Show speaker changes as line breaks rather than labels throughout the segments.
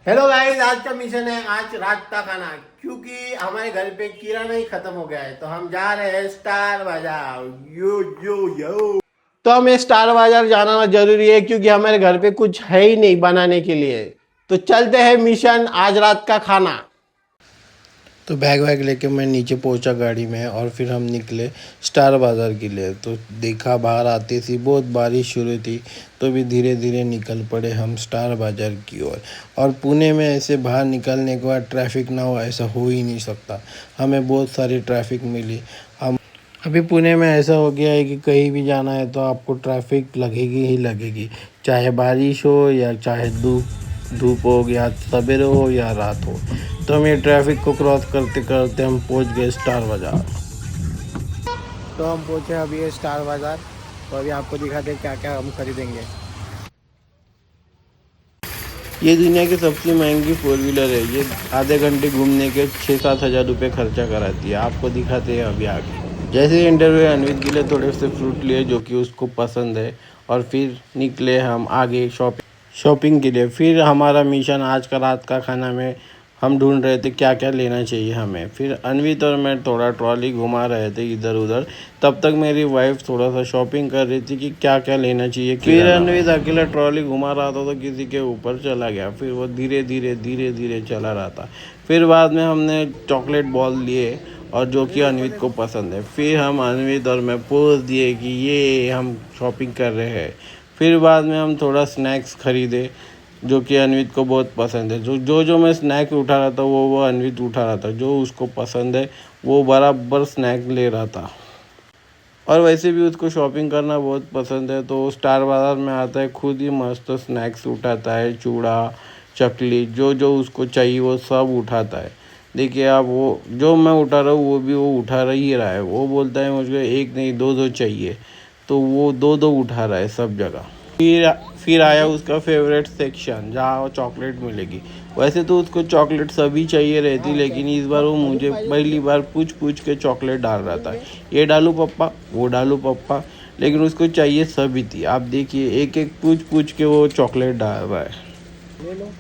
Hello guys, आज का mission है आज रात का खाना। क्योंकि हमारे घर पे किराना ही खत्म हो गया है तो हम जा रहे हैं स्टार बाजार। यो यो यो तो हमें स्टार बाजार जाना जरूरी है क्योंकि हमारे घर पे कुछ है ही नहीं बनाने के लिए। तो चलते हैं मिशन आज रात का खाना। तो बैग वैग लेके मैं नीचे पहुंचा गाड़ी में और फिर हम निकले स्टार बाज़ार के लिए। तो देखा बाहर आते सी बहुत बारिश शुरू थी तो भी धीरे धीरे निकल पड़े हम स्टार बाज़ार की ओर। और पुणे में ऐसे बाहर निकलने के बाद ट्रैफिक ना हो ऐसा हो ही नहीं सकता। हमें बहुत सारी ट्रैफिक मिली। हम अभी पुणे में ऐसा हो गया है कि कहीं भी जाना है तो आपको ट्रैफिक लगेगी ही लगेगी, चाहे बारिश हो या चाहे धूप हो या सवेरे हो या रात हो। तो हम ये ट्रैफिक को क्रॉस करते करते हम पहुंच गए स्टार बाज़ार। तो हम पहुंचे अभी ये स्टार बाज़ार। तो अभी आपको दिखाते क्या क्या हम खरीदेंगे। ये दुनिया की सबसे महंगी फोर व्हीलर है। ये आधे घंटे घूमने के 6-7 हज़ार रुपये खर्चा कराती है। आपको दिखाते हैं अभी आगे। जैसे ही इंटरव्यू अनवित के लिए थोड़े से फ्रूट लिए जो कि उसको पसंद है और फिर निकले हम आगे शॉपिंग के लिए। फिर हमारा मिशन आज का रात का खाना में हम ढूंढ रहे थे क्या क्या लेना चाहिए हमें। फिर अनवित और मैं थोड़ा ट्रॉली घुमा रहे थे इधर उधर। तब तक मेरी वाइफ थोड़ा सा शॉपिंग कर रही थी कि क्या क्या लेना चाहिए। फिर अनवित अकेला ट्रॉली घुमा रहा था तो किसी के ऊपर चला गया। फिर वो धीरे धीरे चला रहा था। फिर बाद में हमने चॉकलेट बॉल लिए और जो कि अनवित को पसंद है। फिर हम अनवित और मैं पोज दिए कि ये हम शॉपिंग कर रहे हैं। फिर बाद में हम थोड़ा स्नैक्स खरीदे जो कि अनवित को बहुत पसंद है। जो मैं स्नैक उठा रहा था वो अनवित उठा रहा था। जो उसको पसंद है वो बराबर स्नैक ले रहा था। और वैसे भी उसको शॉपिंग करना बहुत पसंद है तो स्टार बाज़ार में आता है, खुद ही मस्त स्नैक्स उठाता है, चूड़ा चकली जो उसको चाहिए वो सब उठाता है। देखिए आप, वो जो मैं उठा रहा हूँ वो उठा ही रहा है। वो बोलता है मुझको एक नहीं दो दो चाहिए, तो वो दो दो उठा रहा है सब जगह। फिर आया उसका फेवरेट सेक्शन जहाँ वो चॉकलेट मिलेगी। वैसे तो उसको चॉकलेट सभी चाहिए रहती, लेकिन इस बार वो मुझे पहली बार पूछ पूछ के चॉकलेट डाल रहा था। ये डालूँ पप्पा, वो डालूँ पप्पा, लेकिन उसको चाहिए सभी थी। आप देखिए एक एक पूछ पूछ के वो चॉकलेट डाल रहा है।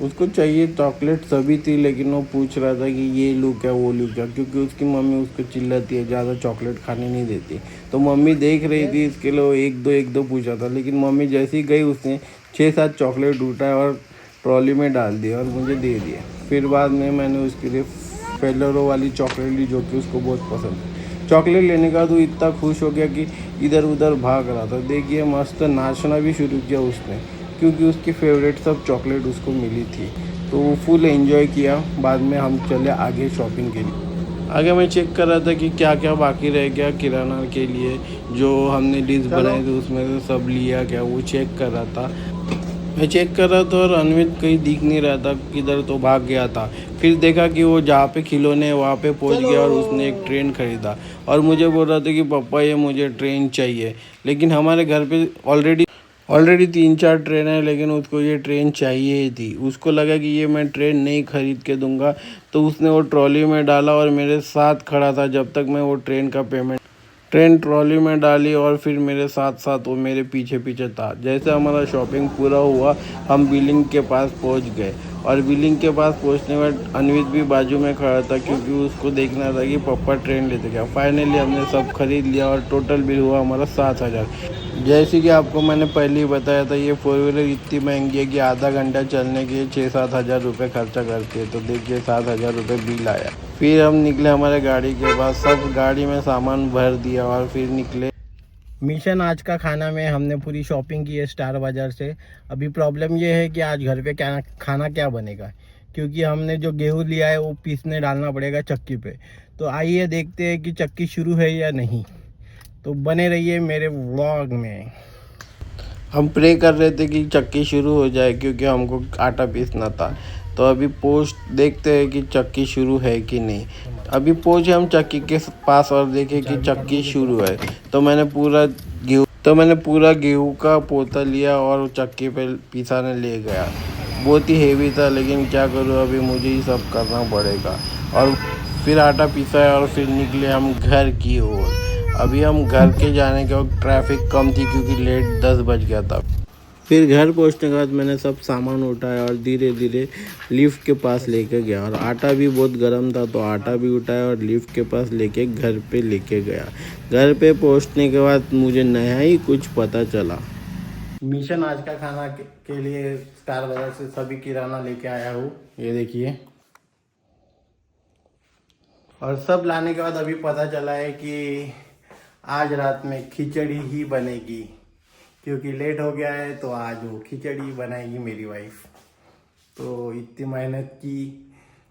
उसको चाहिए चॉकलेट सभी थी लेकिन वो पूछ रहा था कि ये लूँ क्या वो लूँ क्या, क्योंकि उसकी मम्मी उसको चिल्लाती है, ज़्यादा चॉकलेट खाने नहीं देती। तो मम्मी देख रही थी इसके लिए वो एक दो पूछा था, लेकिन मम्मी जैसे ही गई उसने 6-7 चॉकलेट उठाए और ट्रॉली में डाल दिया और मुझे दे दिया। फिर बाद में मैंने उसके लिए फेलोरो वाली चॉकलेट ली जो कि उसको बहुत पसंद है। चॉकलेट लेने का तो इतना खुश हो गया कि इधर उधर भाग रहा था। देखिए मस्त नाचना भी शुरू किया उसने, क्योंकि उसकी फेवरेट सब चॉकलेट उसको मिली थी। तो वो फुल एंजॉय किया। बाद में हम चले आगे शॉपिंग के लिए। आगे मैं चेक कर रहा था कि क्या क्या बाकी रह गया किराना के लिए। जो हमने लिस्ट बनाई थी उसमें से सब लिया क्या, वो चेक कर रहा था। मैं चेक कर रहा था और अनवित कहीं दिख नहीं रहा था, किधर तो भाग गया था। फिर देखा कि वो जहाँ पे खिलौने है वहाँ पे पहुँच गया और उसने एक ट्रेन खरीदा और मुझे बोल रहा था कि पापा ये मुझे ट्रेन चाहिए। लेकिन हमारे घर पे ऑलरेडी 3-4 ट्रेन है, लेकिन उसको ये ट्रेन चाहिए ही थी। उसको लगा कि ये मैं ट्रेन नहीं खरीद के दूंगा, तो उसने वो ट्रॉली में डाला और मेरे साथ खड़ा था जब तक मैं वो ट्रेन ट्रॉली में डाली और फिर मेरे साथ साथ वो मेरे पीछे पीछे था। जैसे हमारा शॉपिंग पूरा हुआ हम बिलिंग के पास पहुंच गए और बिलिंग के पास पहुंचने में अनवित भी बाजू में खड़ा था क्योंकि उसको देखना था कि पापा ट्रेन लेते क्या। फाइनली हमने सब खरीद लिया और टोटल बिल हुआ हमारा 7,000। जैसे कि आपको मैंने पहले ही बताया था ये फोर व्हीलर इतनी महंगी है कि आधा घंटा चलने के 6-7 हज़ार रुपये खर्चा करती है। तो देखिए 7,000 रुपये बिल आया। फिर हम निकले हमारे गाड़ी के पास, सब गाड़ी में सामान भर दिया और फिर निकले। मिशन आज का खाना में हमने पूरी शॉपिंग की है स्टार बाज़ार से। अभी प्रॉब्लम ये है कि आज घर पे क्या खाना क्या बनेगा, क्योंकि हमने जो गेहूँ लिया है वो पीसने डालना पड़ेगा चक्की पे। तो आइए देखते हैं कि चक्की शुरू है या नहीं। तो बने रहिए मेरे व्लॉग में। हम प्रे कर रहे थे कि चक्की शुरू हो जाए क्योंकि हमको आटा पीसना था। तो अभी पोस्ट देखते हैं कि चक्की शुरू है कि नहीं। अभी पहुंचे हम चक्की के पास और देखे कि चक्की शुरू है। तो मैंने पूरा गेहूँ का पोता लिया और चक्की पे पिसाने ले गया। बहुत ही हेवी था, लेकिन क्या करूँ, अभी मुझे ही सब करना पड़ेगा। और फिर आटा पीसा है और फिर निकले हम घर की ओर। अभी हम घर के जाने के वक्त ट्रैफिक कम थी क्योंकि लेट 10 बज गया था। फिर घर पहुंचने के बाद मैंने सब सामान उठाया और धीरे धीरे लिफ्ट के पास लेके गया, और आटा भी बहुत गर्म था तो आटा भी उठाया और लिफ्ट के पास लेके घर पे लेके गया। घर पे पहुंचने के बाद मुझे नया ही कुछ पता चला। मिशन आज का खाना के लिए स्टार बाजार से सभी किराना लेके आया हूँ, ये देखिए। और सब लाने के बाद अभी पता चला है कि आज रात में खिचड़ी ही बनेगी, क्योंकि लेट हो गया है तो आज वो खिचड़ी बनाएगी मेरी वाइफ। तो इतनी मेहनत की,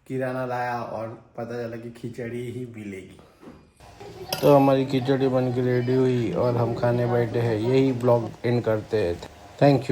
किराना लाया और पता चला कि खिचड़ी ही मिलेगी। तो हमारी खिचड़ी बन के रेडी हुई और हम खाने बैठे हैं। यही ब्लॉग एंड करते हैं। Thank you.